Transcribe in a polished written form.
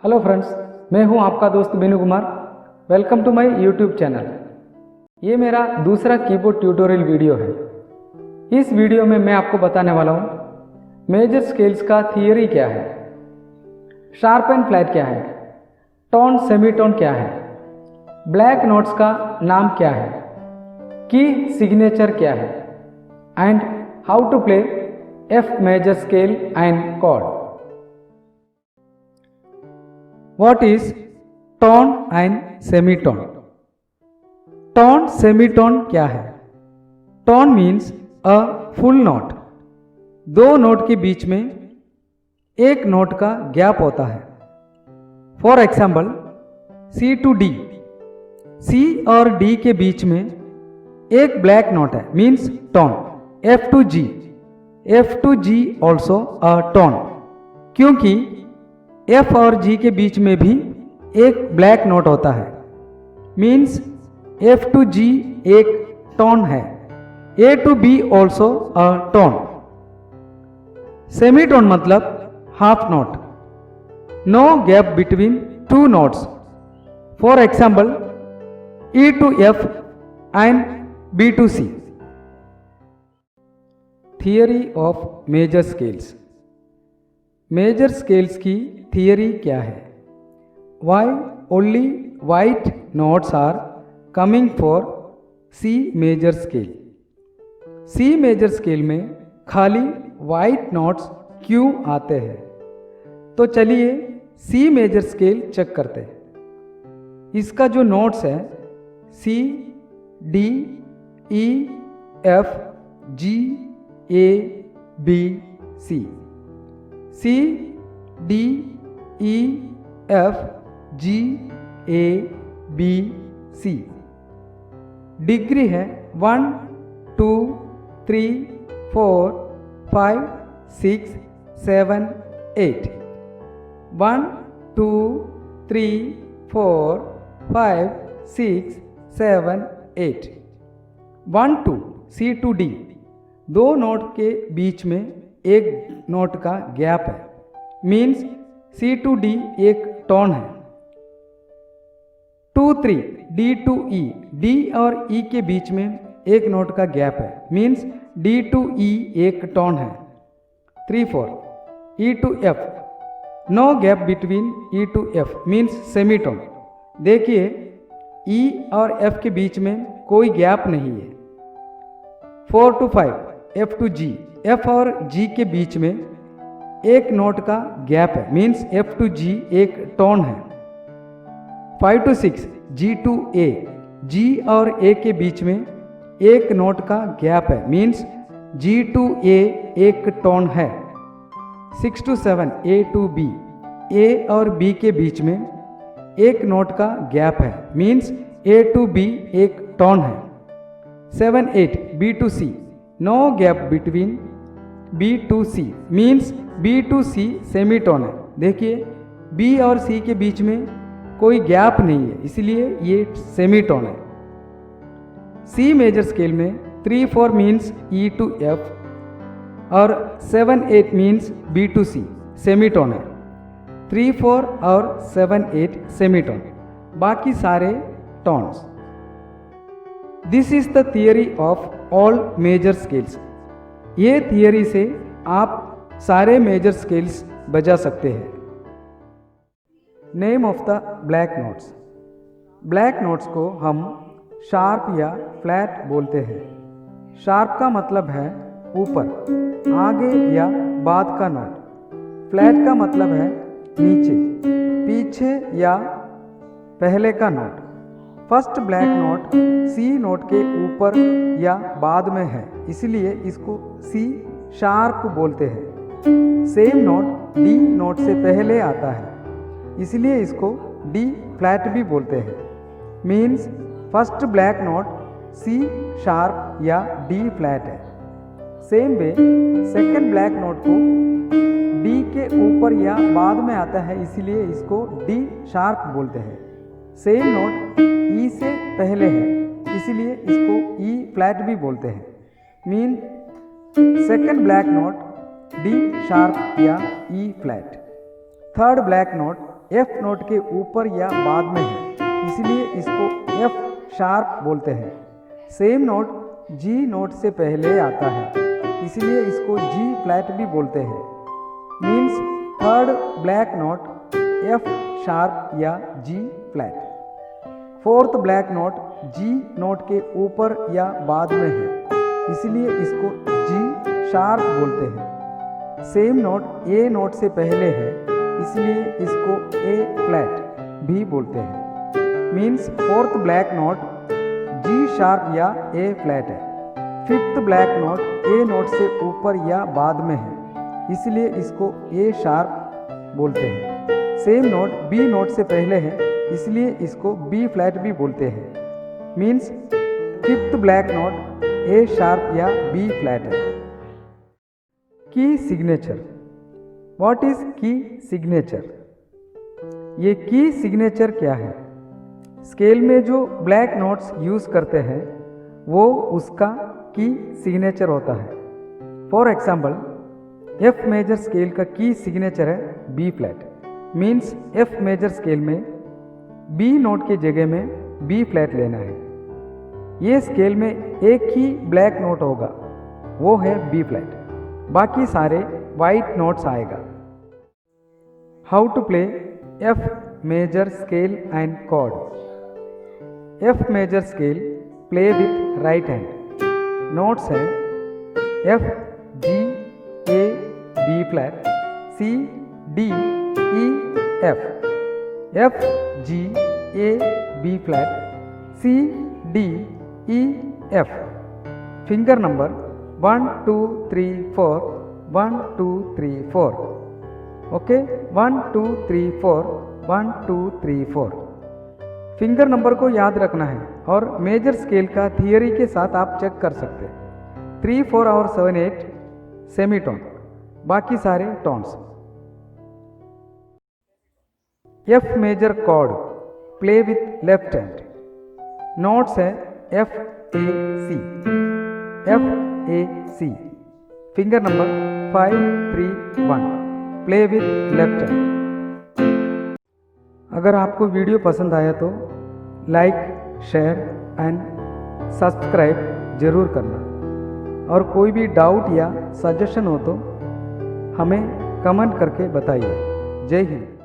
Hello friends, मैं हूं आपका दोस्त Binu Kumar. Welcome to my YouTube channel. ये मेरा दूसरा कीबोर्ड ट्यूटोरियल वीडियो है। इस वीडियो में मैं आपको बताने वाला हूं मेजर स्केल्स का थियरी क्या है, शार्प एंड फ्लैट क्या है, टोन सेमीटोन क्या है, ब्लैक नोट्स का नाम क्या है, की सिग्नेचर क्या है and how to play F major scale and chord. What is tone and semitone? Tone semitone क्या है? Tone means a full note. दो नोट के बीच में एक नोट का गैप होता है। For example C to D, C और डी के बीच में एक ब्लैक नोट है, means tone. F to G, F to G also a tone, क्योंकि एफ और जी के बीच में भी एक ब्लैक नोट होता है, मीन्स एफ टू जी एक टोन है। A to B also a tone. Semitone मतलब half note, no gap between two notes. For example E to F and B to C. Theory of major scales. Major scales की theory क्या है? Why only white notes are coming for C major scale? C major scale में खाली white notes क्यों आते हैं? तो चलिए सी मेजर स्केल चेक करते हैं। इसका जो नोट्स है सी, D, E, F, G, A, B, C. C, D, E, F, G, A, B, C. Degree है 1, 2, 3, 4, 5, 6, 7, 8। 1, 2, 3, 4, 5, 6, 7, 8। 1, 2 सी टू डी, दो नोट के बीच में एक नोट का गैप है, मीन्स सी टू डी एक टोन है। 2, 3 डी टू ई, डी और ई के बीच में एक नोट का गैप है, मीन्स डी टू ई एक टोन है। 3, 4 E to F, no gap between E to F, means semitone. देखिए ई और एफ के बीच में कोई गैप नहीं है। 4 to 5 F to G, F और जी के बीच में एक नोट का गैप है, मीन्स एफ टू जी एक टोन है। 5 to 6 जी टू ए, जी और ए के बीच में एक नोट का गैप है, मीन्स जी टू ए एक टोन है। 6 to 7 ए टू बी, ए और बी के बीच में एक नोट का गैप है, मीन्स ए टू बी एक टोन है। 7, 8 B to C, no gap between B to C, means B to C semitone है। देखिए बी और सी के बीच में कोई गैप नहीं है, इसलिए ये सेमीटोन है। सी मेजर स्केल में 3, 4 मीन्स ई टू एफ और 7, 8 means B to C, semitone है। 3, 4 और 7, 8 सेमीटोन, बाकी सारे tones. This is the theory of all major scales. ये थियरी से आप सारे मेजर स्केल्स बजा सकते हैं। Name of the black notes. Black notes को हम शार्प या फ्लैट बोलते हैं। शार्प का मतलब है ऊपर, आगे या बाद का नोट। फ्लैट का मतलब है नीचे, पीछे या पहले का नोट। फर्स्ट ब्लैक नोट सी नोट के ऊपर या बाद में है, इसलिए इसको सी शार्प बोलते हैं। सेम नोट डी नोट से पहले आता है, इसलिए इसको डी फ्लैट भी बोलते हैं। Means first black note C sharp या डी फ्लैट है। Same way second black note को डी के ऊपर या बाद में आता है, इसलिए इसको डी शार्प बोलते हैं। सेम नोट ई से पहले है, इसलिए इसको ई फ्लैट भी बोलते हैं। Mean second black note D sharp या E flat. Third black note F note के ऊपर या बाद में है, इसलिए इसको एफ शार्प बोलते हैं। सेम नोट जी नोट से पहले आता है, इसलिए इसको जी फ्लैट भी बोलते हैं। Means third black note F sharp या जी फ्लैट। फोर्थ ब्लैक नोट जी नोट के ऊपर या बाद में है, इसलिए इसको जी शार्प बोलते हैं। सेम नोट ए नोट से पहले है, इसलिए इसको ए फ्लैट भी बोलते हैं। Means fourth black note G sharp या ए फ्लैट है। फिफ्थ ब्लैक नोट ए नोट से ऊपर या बाद में है, इसलिए इसको ए शार्प बोलते हैं। सेम नोट बी नोट से पहले है, इसलिए इसको बी फ्लैट भी बोलते हैं। मीन्स फिफ्थ ब्लैक नोट ए शार्प या बी फ्लैट है। की सिग्नेचर। व्हाट इज की सिग्नेचर? ये की सिग्नेचर क्या है? स्केल में जो ब्लैक नोट्स यूज करते हैं वो उसका की सिग्नेचर होता है। For example, F major scale का की सिग्नेचर है B flat. Means F major scale में बी नोट के जगह में बी फ्लैट लेना है। ये स्केल में एक ही ब्लैक नोट होगा, वो है बी फ्लैट, बाकी सारे वाइट नोट्स आएगा। How to play F major scale and chord. F major scale play with right hand. Notes हैं F G A B flat, C D E F, F G A B flat, C D E F. Finger number 1 2 3 4 1 2 3 4। Okay, 1 2 3 4 1 2 3 4। Finger number को याद रखना है और major scale का theory के साथ आप चेक कर सकते हैं। 3 4 और 7 8 सेमीटोन, बाकी सारे tones. F major chord play with left hand. Notes है F A C, F A C. Finger number 5 3 1। Play with left hand. अगर आपको वीडियो पसंद आया तो लाइक, शेयर एंड सब्सक्राइब जरूर करना। और कोई भी डाउट या सजेशन हो तो हमें कमेंट करके बताइए। जय हिंद।